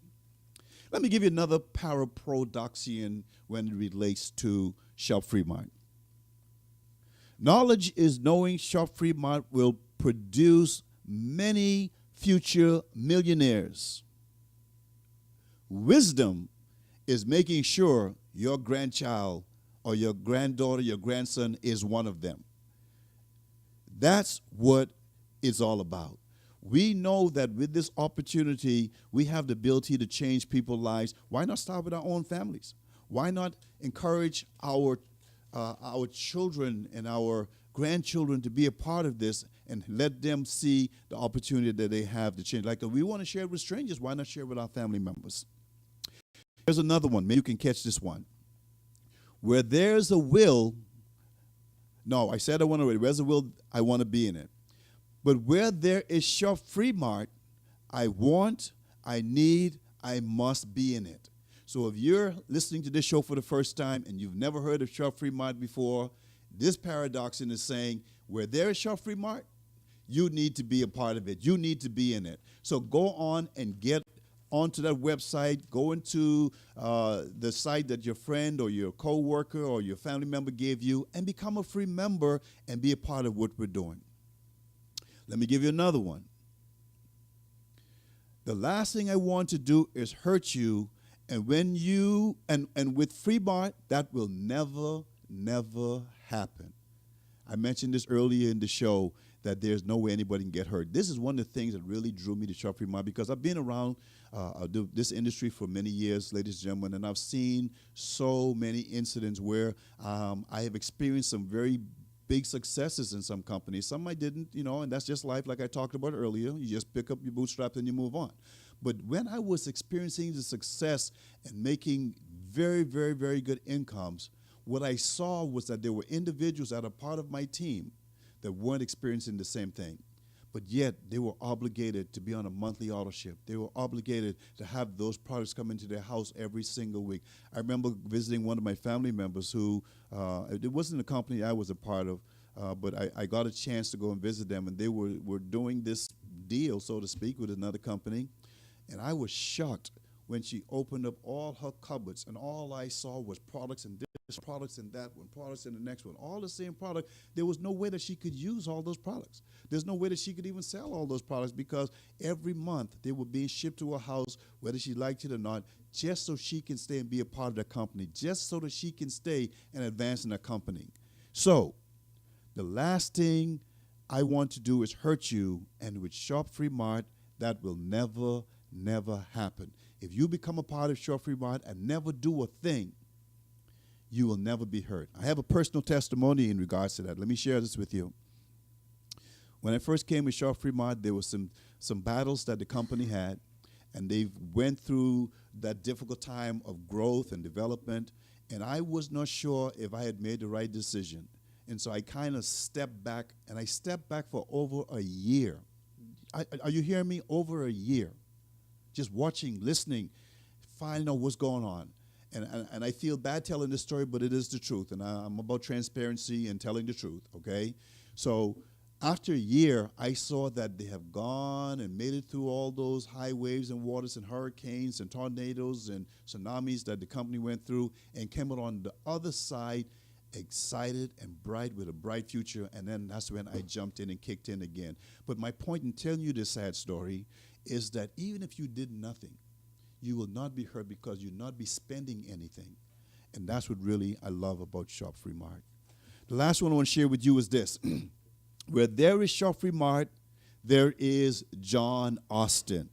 S3: Let me give you another paradoxian when it relates to Sugar Free Mart. Knowledge is knowing Sugar Free Mart will produce many future millionaires. Wisdom is making sure your grandchild or your granddaughter, your grandson is one of them. That's what it's all about. We know that with this opportunity, we have the ability to change people's lives. Why not start with our own families? Why not encourage our children and our grandchildren to be a part of this and let them see the opportunity that they have to change? Like, we want to share it with strangers. Why not share it with our family members? Here's another one. Maybe you can catch this one. Where there's a will, no, I said I want to read it. Where's a will, I want to be in it. But where there is Sugar Free Mart, I want, I need, I must be in it. So if you're listening to this show for the first time and you've never heard of Sugar Free Mart before, this paradoxon is saying, where there is Sugar Free Mart, you need to be a part of it. You need to be in it. So go on and get onto that website, go into the site that your friend or your coworker or your family member gave you, and become a free member and be a part of what we're doing. Let me give you another one. The last thing I want to do is hurt you, and when you and with Free Mart, that will never happen. I mentioned this earlier in the show, that there's no way anybody can get hurt. This is one of the things that really drew me to Sugar Free Mart, because I've been around this industry for many years, ladies and gentlemen, and I've seen so many incidents where I have experienced some very big successes in some companies. Some I didn't, and that's just life, like I talked about earlier. You just pick up your bootstraps and you move on. But when I was experiencing the success and making very, very, very good incomes, what I saw was that there were individuals that are part of my team that weren't experiencing the same thing. But yet, they were obligated to be on a monthly auto ship. They were obligated to have those products come into their house every single week. I remember visiting one of my family members who, it wasn't a company I was a part of, but I got a chance to go and visit them, and they were doing this deal, so to speak, with another company. And I was shocked when she opened up all her cupboards, and all I saw was products and this, products and that one, products and the next one, all the same product. There was no way that she could use all those products. There's no way that she could even sell all those products, because every month they were being shipped to her house, whether she liked it or not, just so she can stay and be a part of the company, just so that she can stay and advance in the company. So the last thing I want to do is hurt you, and with Sugar Free Mart, that will never happen. If you become a part of Sugar Free Mart and never do a thing, you will never be hurt. I have a personal testimony in regards to that. Let me share this with you. when I first came with Shaw Free Mart, there was some battles that the company had, and they went through that difficult time of growth and development, and I was not sure if I had made the right decision. And so I kind of stepped back, and I stepped back for over a year. Are you hearing me? Over a year. Just watching, listening, finding out what's going on. And I feel bad telling this story, but it is the truth. And I'm about transparency and telling the truth, okay? So after a year, I saw that they have gone and made it through all those high waves and waters and hurricanes and tornadoes and tsunamis that the company went through and came out on the other side excited and bright with a bright future. And then that's when I jumped in and kicked in again. But my point in telling you this sad story is that even if you did nothing, you will not be hurt because you'll not be spending anything. And that's what really I love about Shop Free Mart. The last one I want to share with you is this. Where there is Shop Free Mart, there is John Austin.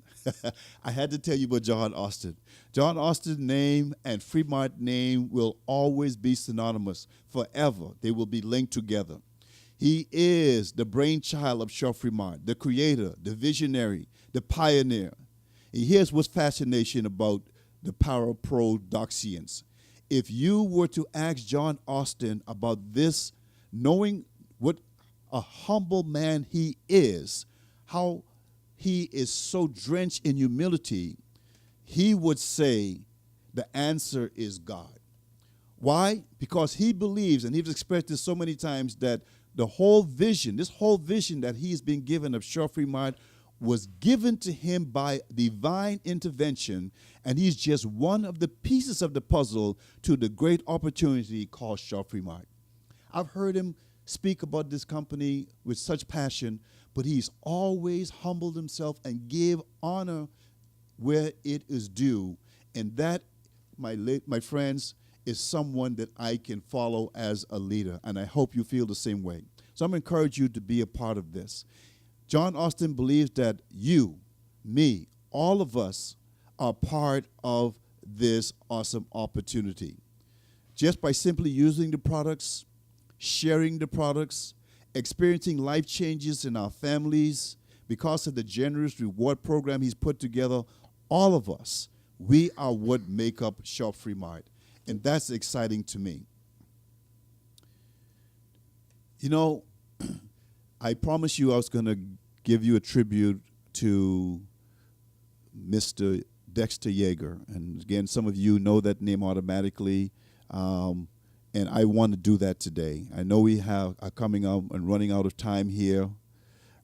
S3: I had to tell you about John Austin. John Austin's name and Free Mart name will always be synonymous forever. They will be linked together. He is the brainchild of Shop Free Mart, the creator, the visionary, the pioneer. And here's what's fascinating about the power of production. If you were to ask John Austin about this, knowing what a humble man he is, how he is so drenched in humility, he would say the answer is God. Why? Because he believes, and he's expressed this so many times, that the whole vision, this whole vision that he's been given of Shop Free Mart was given to him by divine intervention, and he's just one of the pieces of the puzzle to the great opportunity called Shop Free Mart. I've heard him speak about this company with such passion, but he's always humbled himself and gave honor where it is due, and that, my friends, is someone that I can follow as a leader, and I hope you feel the same way. So I'm encourage you to be a part of this. John Austin believes that you, me, all of us are part of this awesome opportunity. Just by simply using the products, sharing the products, experiencing life changes in our families, because of the generous reward program he's put together, all of us, we are what make up Shop Free Mart. And that's exciting to me. You know, I promised you I was going to give you a tribute to Mr. Dexter Yeager. And again, some of you know that name automatically. And I want to do that today. I know we are coming up and running out of time here.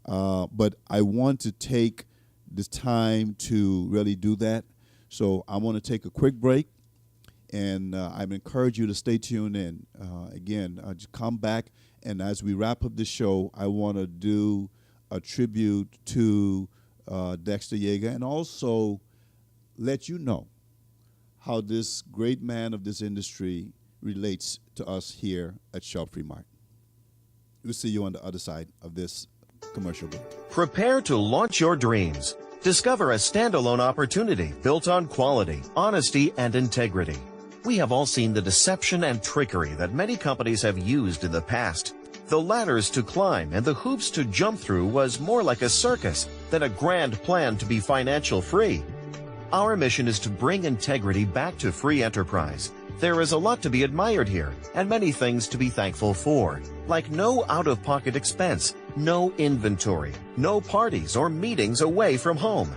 S3: But I want to take this time to really do that. So I want to take a quick break. And I encourage you to stay tuned in. Again, just come back. And as we wrap up the show, I want to do a tribute to Dexter Yeager and also let you know how this great man of this industry relates to us here at Shop Free Mart. We'll see you on the other side of this commercial break.
S2: Prepare to launch your dreams. Discover a standalone opportunity built on quality, honesty, and integrity. We have all seen the deception and trickery that many companies have used in the past. The ladders to climb and the hoops to jump through was more like a circus than a grand plan to be financial free. Our mission is to bring integrity back to free enterprise. There is a lot to be admired here and many things to be thankful for, like no out-of-pocket expense, no inventory, no parties or meetings away from home.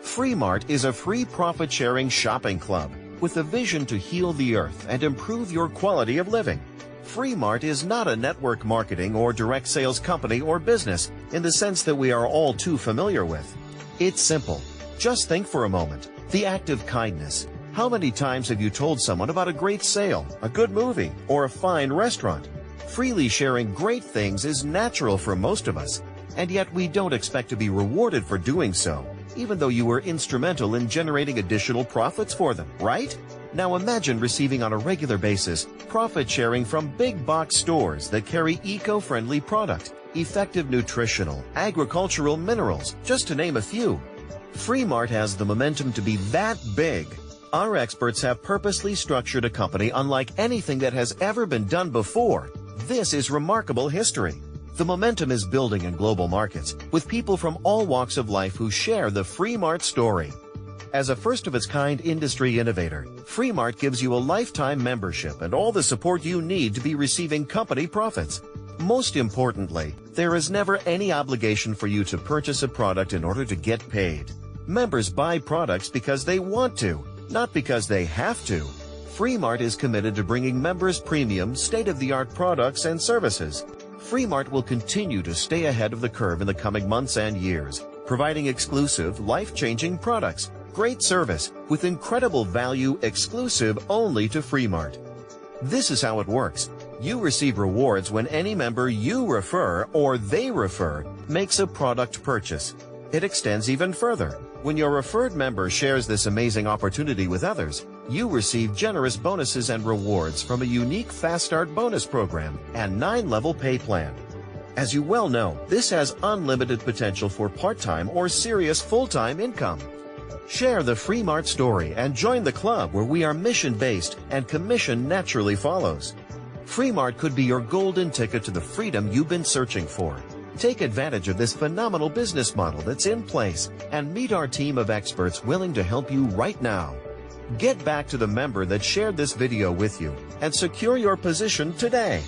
S2: Free Mart is a free profit-sharing shopping club with a vision to heal the earth and improve your quality of living. Free Mart is not a network marketing or direct sales company or business in the sense that we are all too familiar with. It's simple. Just think for a moment. The act of kindness. How many times have you told someone about a great sale, a good movie, or a fine restaurant? Freely sharing great things is natural for most of us, and yet we don't expect to be rewarded for doing so, even though you were instrumental in generating additional profits for them, right? Now imagine receiving on a regular basis profit sharing from big box stores that carry eco-friendly product, effective nutritional, agricultural minerals, just to name a few. Free Mart has the momentum to be that big. Our experts have purposely structured a company unlike anything that has ever been done before. This is remarkable history. The momentum is building in global markets with people from all walks of life who share the Free Mart story. As a first-of-its-kind industry innovator, Free Mart gives you a lifetime membership and all the support you need to be receiving company profits. Most importantly, there is never any obligation for you to purchase a product in order to get paid. Members buy products because they want to, not because they have to. Free Mart is committed to bringing members premium, state-of-the-art products and services. Free Mart will continue to stay ahead of the curve in the coming months and years, providing exclusive, life-changing products, great service, with incredible value exclusive only to Free Mart. This is how it works. You receive rewards when any member you refer or they refer makes a product purchase. It extends even further. When your referred member shares this amazing opportunity with others, you receive generous bonuses and rewards from a unique Fast Start bonus program and 9-level pay plan. As you well know, this has unlimited potential for part-time or serious full-time income. Share the Free Mart story and join the club where we are mission-based and commission naturally follows. Free Mart could be your golden ticket to the freedom you've been searching for. Take advantage of this phenomenal business model that's in place and meet our team of experts willing to help you right now. Get back to the member that shared this video with you and secure your position today.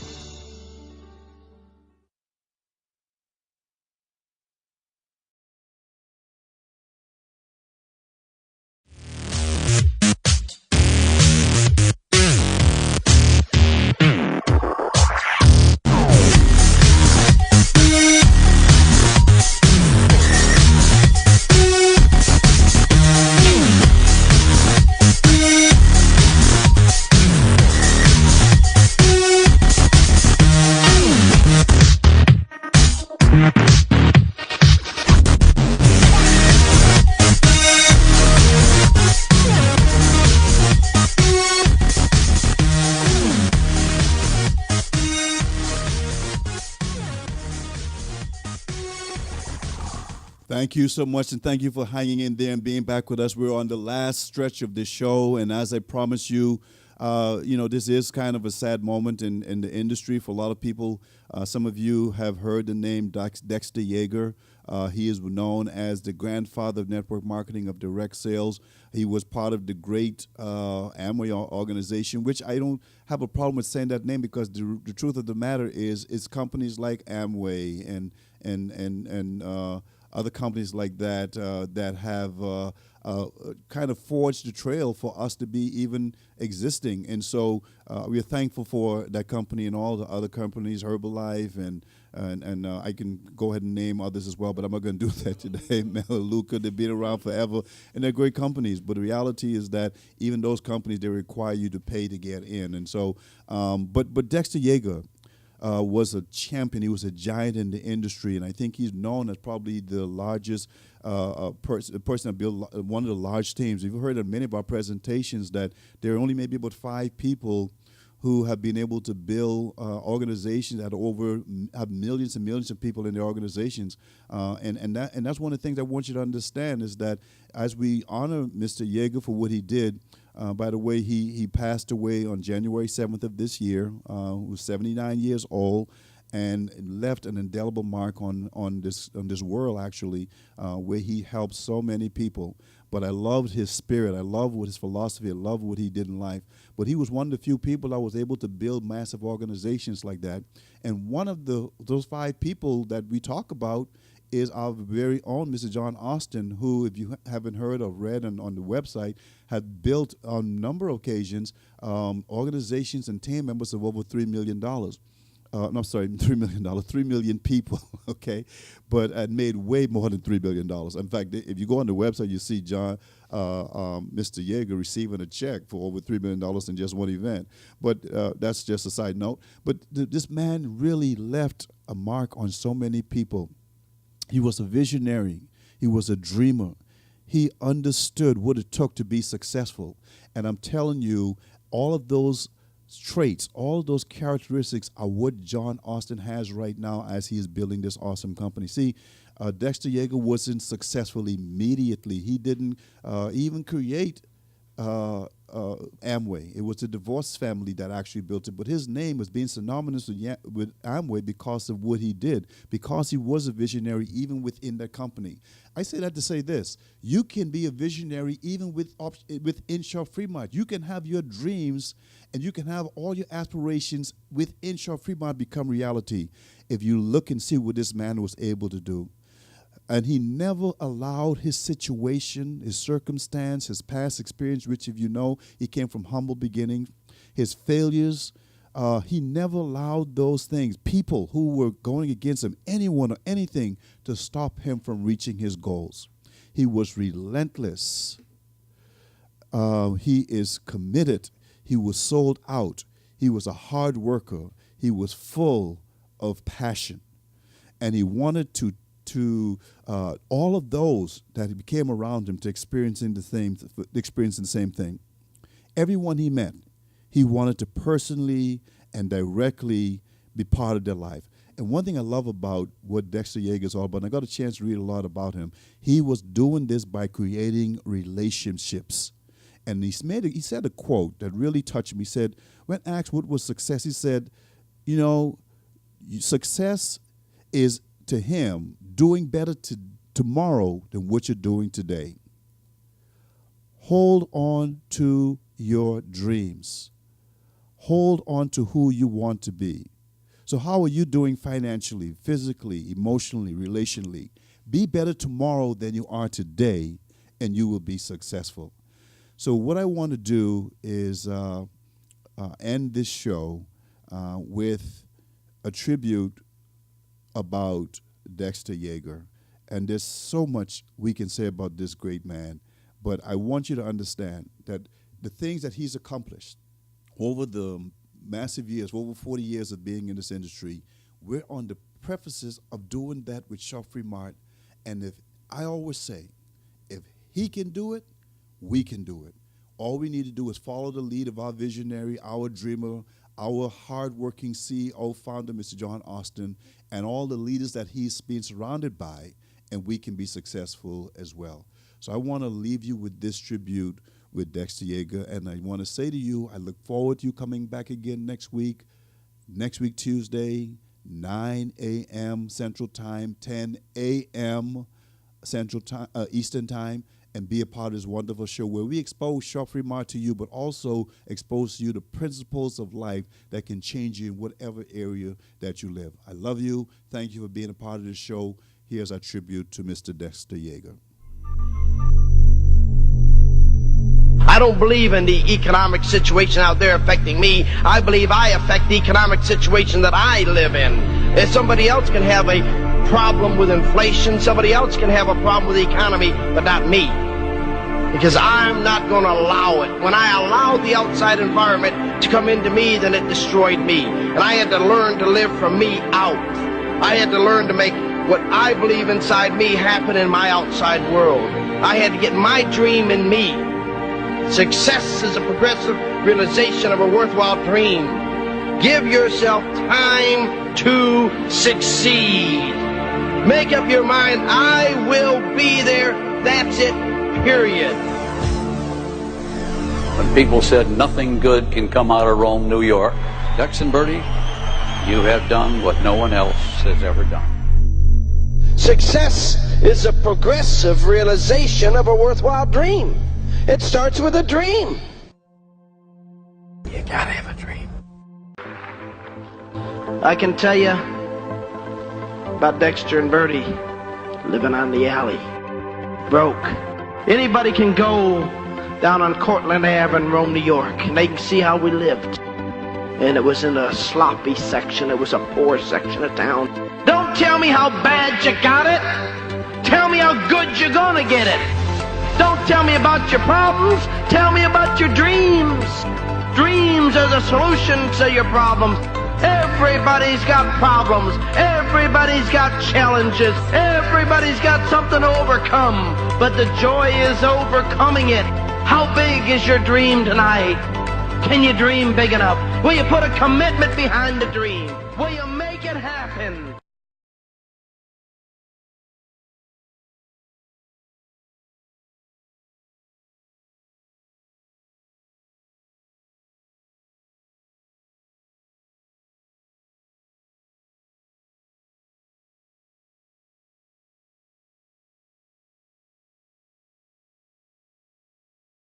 S3: Thank you so much, and thank you for hanging in there and being back with us. We're on the last stretch of this show, and as I promised you, this is kind of a sad moment in the industry for a lot of people. Some of you have heard the name Dexter Yeager. He is known as the grandfather of network marketing of direct sales. He was part of the great Amway organization, which I don't have a problem with saying that name because the truth of the matter is it's companies like Amway and other companies like that that have kind of forged the trail for us to be even existing. And so we are thankful for that company and all the other companies, Herbalife, and I can go ahead and name others as well, but I'm not going to do that today. Melaleuca, they've been around forever, and they're great companies. But the reality is that even those companies, they require you to pay to get in. And so, but Dexter Yeager was a champion. He was a giant in the industry, and I think he's known as probably the largest person that built one of the large teams. You've heard in many of our presentations that there are only maybe about 5 people who have been able to build organizations that have millions and millions of people in their organizations, and that's one of the things I want you to understand is that as we honor Mr. Yeager for what he did. By the way, he passed away on January 7th of this year. He was 79 years old and left an indelible mark on this world, actually, where he helped so many people. But I loved his spirit. I loved his philosophy. I loved what he did in life. But he was one of the few people that was able to build massive organizations like that. And one of those 5 people that we talk about is our very own Mr. John Austin, who, if you haven't heard or read on the website, had built on a number of occasions organizations and team members of over $3 million. No, sorry, $3 million, 3 million people, okay? But had made way more than $3 billion. In fact, if you go on the website, you see Mr. Yeager receiving a check for over $3 million in just one event. But that's just a side note. But this man really left a mark on so many people. He was a visionary. He was a dreamer. He understood what it took to be successful. And I'm telling you, all of those traits, all of those characteristics are what John Austin has right now as he is building this awesome company. See, Dexter Yeager wasn't successful immediately. He didn't even create Amway. It was the divorced family that actually built it, but his name was being synonymous with Amway because of what he did, because he was a visionary even within that company. I say that to say this: you can be a visionary even within Shaw Fremont. You can have your dreams and you can have all your aspirations within Shaw Fremont become reality if you look and see what this man was able to do. And he never allowed his situation, his circumstance, his past experience, which, if you know, he came from humble beginnings, his failures, he never allowed those things, people who were going against him, anyone or anything, to stop him from reaching his goals. He was relentless. He is committed. He was sold out. He was a hard worker. He was full of passion. And he wanted to all of those that became around him to experiencing the same thing. Everyone he met, he wanted to personally and directly be part of their life. And one thing I love about what Dexter Yeager is all about, and I got a chance to read a lot about him, he was doing this by creating relationships. And he said a quote that really touched me. He said, when asked what was success, he said, you know, success is, to him, doing better tomorrow than what you're doing today. Hold on to your dreams. Hold on to who you want to be. So how are you doing financially, physically, emotionally, relationally? Be better tomorrow than you are today, and you will be successful. So what I want to do is end this show with a tribute about Dexter Yeager. And there's so much we can say about this great man, but I want you to understand that the things that he's accomplished over the massive years, over 40 years of being in this industry, we're on the prefaces of doing that with Shaw Fremont. And I always say, if he can do it, we can do it. All we need to do is follow the lead of our visionary, our dreamer, our hardworking CEO founder, Mr. John Austin, and all the leaders that he's been surrounded by, and we can be successful as well. So I want to leave you with this tribute with Dexter Yeager, and I want to say to you, I look forward to you coming back again next week Tuesday, 9 a.m. Central Time, 10 a.m. Central Time, Eastern Time, and be a part of this wonderful show where we expose Shaw Fremont to you, but also expose to you the principles of life that can change you in whatever area that you live. I love you. Thank you for being a part of this show. Here's our tribute to Mr. Dexter Yeager.
S4: I don't believe in the economic situation out there affecting me. I believe I affect the economic situation that I live in. If somebody else can have a problem with inflation, somebody else can have a problem with the economy, but not me. Because I'm not going to allow it. When I allowed the outside environment to come into me, then it destroyed me. And I had to learn to live from me out. I had to learn to make what I believe inside me happen in my outside world. I had to get my dream in me. Success is a progressive realization of a worthwhile dream. Give yourself time to succeed. Make up your mind, I will be there. That's it, period.
S5: When people said nothing good can come out of Rome, New York, Dex and Bertie, you have done what no one else has ever done.
S4: Success is a progressive realization of a worthwhile dream. It starts with a dream. You gotta have a dream. I can tell you about Dexter and Bertie living on the alley, broke. Anybody can go down on Cortlandt Ave in Rome, New York, and they can see how we lived. And it was in a sloppy section. It was a poor section of town. Don't tell me how bad you got it. Tell me how good you're gonna get it. Don't tell me about your problems. Tell me about your dreams. Dreams are the solution to your problems. Everybody's got problems. Everybody's got challenges. Everybody's got something to overcome. But the joy is overcoming it. How big is your dream tonight? Can you dream big enough? Will you put a commitment behind the dream? Will you make it happen?